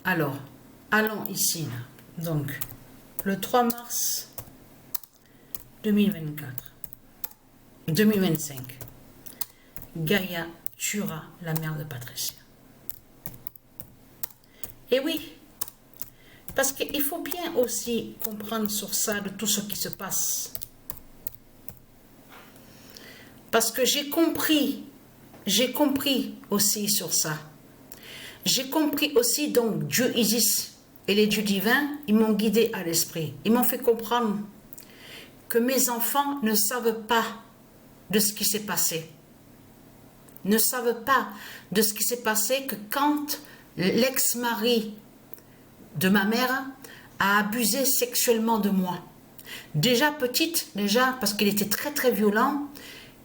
Alors, allons ici. Là. Donc, le 3 mars 2025, Gaïa tuera la mère de Patricia. Et oui, parce qu'il faut bien aussi comprendre sur ça, de tout ce qui se passe. Parce que j'ai compris aussi sur ça. J'ai compris aussi, donc, Dieu Isis et les dieux divins, ils m'ont guidé à l'esprit. Ils m'ont fait comprendre que mes enfants ne savent pas de ce qui s'est passé. Ne savent pas de ce qui s'est passé que quand l'ex-mari de ma mère a abusé sexuellement de moi. Déjà petite, parce qu'il était très très violent,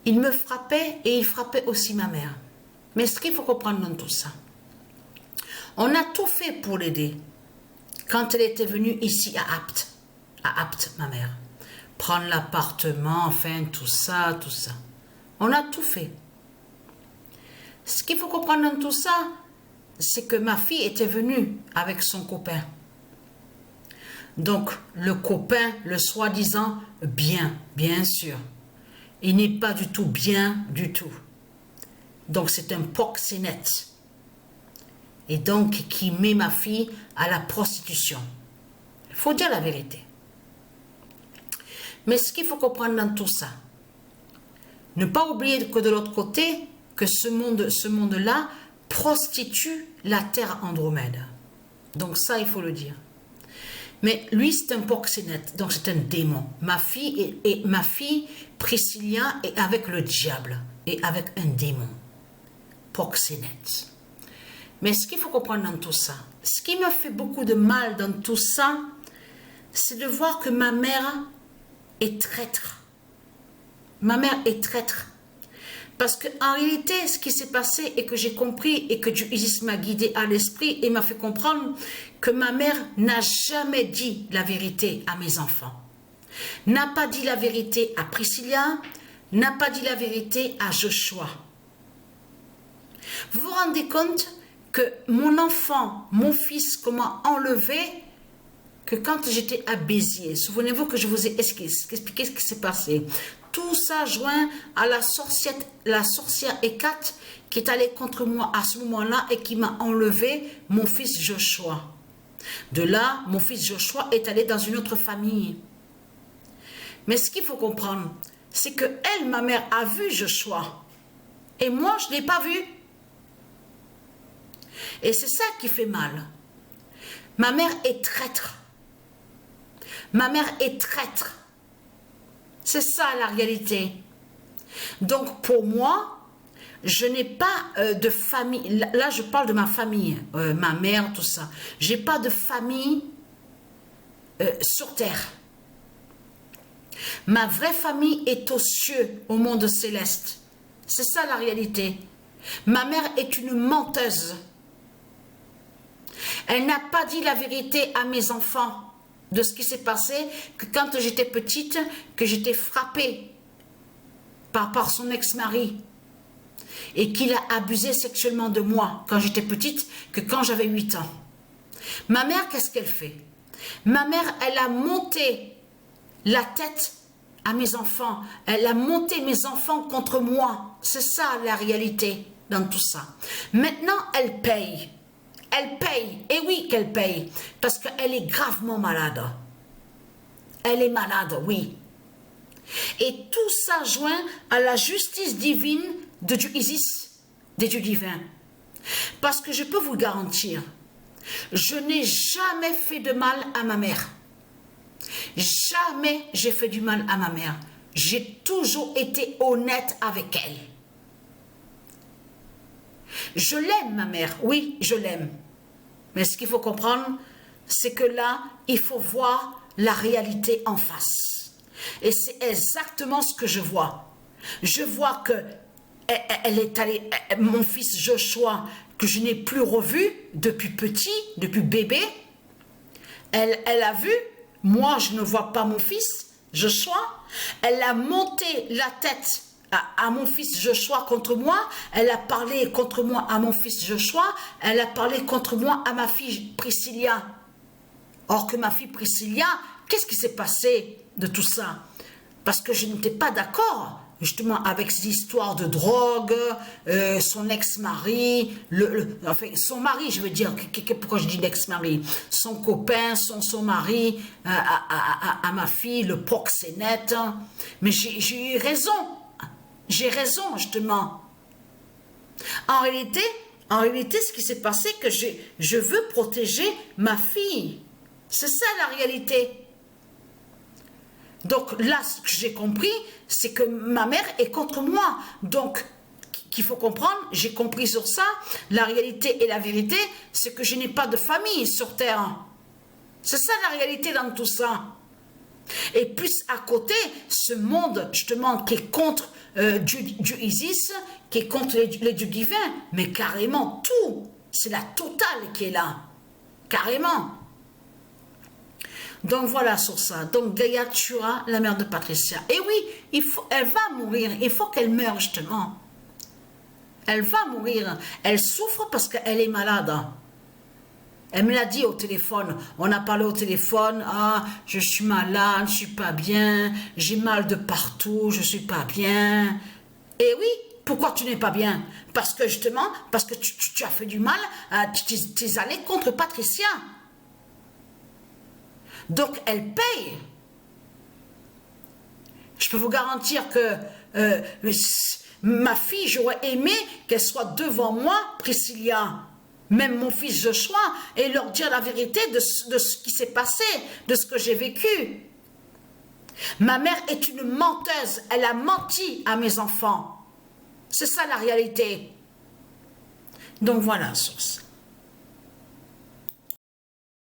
il me frappait et il frappait aussi ma mère. Mais ce qu'il faut comprendre dans tout ça, on a tout fait pour l'aider. Quand elle était venue ici à Apt, ma mère, prendre l'appartement, enfin tout ça. On a tout fait. Ce qu'il faut comprendre dans tout ça, c'est que ma fille était venue avec son copain. Donc, le copain, le soi-disant bien sûr, il n'est pas du tout bien du tout. Donc, c'est un proxénète. Et donc, qui met ma fille à la prostitution. Il faut dire la vérité. Mais ce qu'il faut comprendre dans tout ça, ne pas oublier que de l'autre côté, que ce monde-là prostitue la terre Andromède. Donc ça, il faut le dire. Mais lui, c'est un proxénète, donc c'est un démon. Ma fille Priscilla est avec le diable et avec un démon. Proxénète. Mais ce qu'il faut comprendre dans tout ça, ce qui me fait beaucoup de mal dans tout ça, c'est de voir que ma mère est traître. Ma mère est traître. Parce qu'en réalité, ce qui s'est passé et que j'ai compris et que Dieu Isis m'a guidé à l'esprit et m'a fait comprendre que ma mère n'a jamais dit la vérité à mes enfants. N'a pas dit la vérité à Priscilla, n'a pas dit la vérité à Joshua. Vous vous rendez compte que mon enfant, mon fils, comment enlever que quand j'étais à Béziers, souvenez-vous que je vous ai expliqué ce qui s'est passé. Tout ça joint à la sorcière Hécate qui est allée contre moi à ce moment-là et qui m'a enlevé mon fils Joshua. De là, mon fils Joshua est allé dans une autre famille. Mais ce qu'il faut comprendre, c'est que elle, ma mère, a vu Joshua. Et moi, je ne l'ai pas vu. Et c'est ça qui fait mal. Ma mère est traître. Ma mère est traître. C'est ça la réalité. Donc pour moi, je n'ai pas de famille. Là, je parle de ma famille, ma mère, tout ça. Je n'ai pas de famille sur terre. Ma vraie famille est aux cieux, au monde céleste. C'est ça la réalité. Ma mère est une menteuse. Elle n'a pas dit la vérité à mes enfants de ce qui s'est passé, que quand j'étais petite, que j'étais frappée par son ex-mari et qu'il a abusé sexuellement de moi quand j'étais petite, que quand j'avais 8 ans. Ma mère, qu'est-ce qu'elle fait? Ma mère, elle a monté la tête à mes enfants. Elle a monté mes enfants contre moi. C'est ça la réalité dans tout ça. Maintenant, elle paye. Elle paye, et oui qu'elle paye, parce qu'elle est gravement malade. Elle est malade, oui. Et tout ça joint à la justice divine de Dieu Isis, des dieux divins. Parce que je peux vous garantir, je n'ai jamais fait de mal à ma mère. Jamais j'ai fait du mal à ma mère. J'ai toujours été honnête avec elle. Je l'aime, ma mère, oui, je l'aime. Mais ce qu'il faut comprendre, c'est que là, il faut voir la réalité en face. Et c'est exactement ce que je vois. Je vois que elle est allée, mon fils Joshua, que je n'ai plus revu depuis petit, depuis bébé, elle a vu, moi je ne vois pas mon fils Joshua, elle a monté la tête à mon fils Joshua contre moi, elle a parlé contre moi à mon fils Joshua, elle a parlé contre moi à ma fille Priscilla. Or que ma fille Priscilla, qu'est-ce qui s'est passé de tout ça? Parce que je n'étais pas d'accord justement avec ces histoires de drogue, son ex-mari, enfin son mari, je veux dire, pourquoi je dis l'ex-mari, son copain, son mari, à ma fille, le proxénète. Mais j'ai eu raison. J'ai raison, justement. En réalité, ce qui s'est passé, que je veux protéger ma fille. C'est ça la réalité. Donc là, ce que j'ai compris, c'est que ma mère est contre moi. Donc, qu'il faut comprendre, j'ai compris sur ça, la réalité et la vérité, c'est que je n'ai pas de famille sur Terre. C'est ça la réalité dans tout ça. Et plus à côté, ce monde, justement, qui est contre Dieu Isis, qui est contre les dieux divins, mais carrément tout, c'est la totale qui est là, carrément. Donc voilà sur ça. Donc Gaïa tuera la mère de Patricia. Et oui, elle va mourir, il faut qu'elle meure justement. Elle va mourir, elle souffre parce qu'elle est malade. Elle me l'a dit au téléphone, on a parlé au téléphone, ah, je suis malade, je suis pas bien, j'ai mal de partout, je suis pas bien. Et oui, pourquoi tu n'es pas bien? Parce que justement, parce que tu as fait du mal, tu es allé contre Patricia. Donc elle paye. Je peux vous garantir que ma fille, j'aurais aimé qu'elle soit devant moi, Priscilla. Même mon fils Joshua, et leur dire la vérité de ce qui s'est passé, de ce que j'ai vécu. Ma mère est une menteuse, elle a menti à mes enfants. C'est ça la réalité. Donc voilà, source.